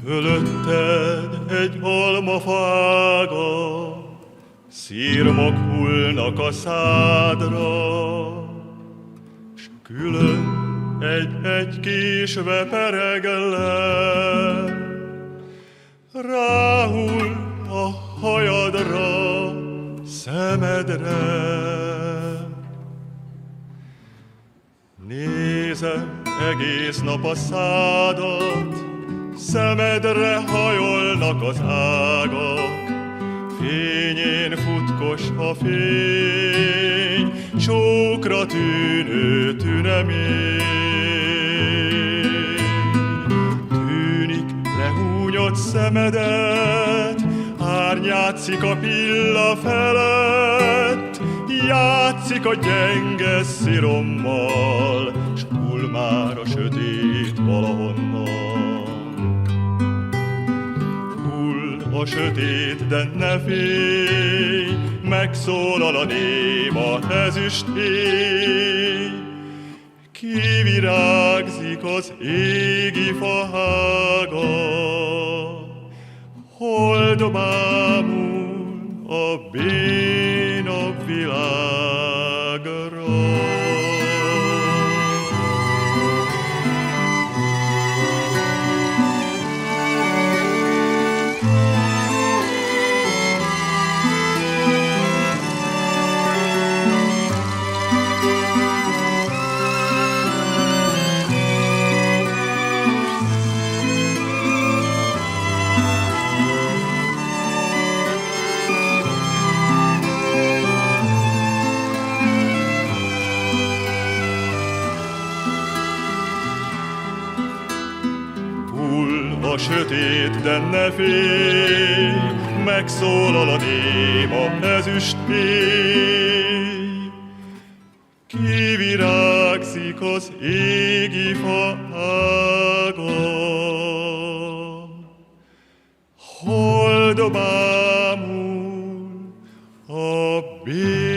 Fölötted egy almafága, szirmok hullnak a szádra, s külön egy késve pereglem, ráhull a hajadra, szemedre. Nézem egész nap a szádat, szemedre hajolnak az ágak, fényén futkos a fény, csókra tűnő tünemény. Tűnik lehúnyott szemedet, árnyátszik a pilla felett, játszik a gyenge szirommal, s hull már a sötét valahonnan. Hull a sötét, de ne félj, megszólal a néma ezüstény. Kivirágzik az égi fahága, hold bámul a béna világra. A sötét, de ne félj, megszólal a néma ezüstény. Kivirágzik az égi fa ága, hold bámul a béna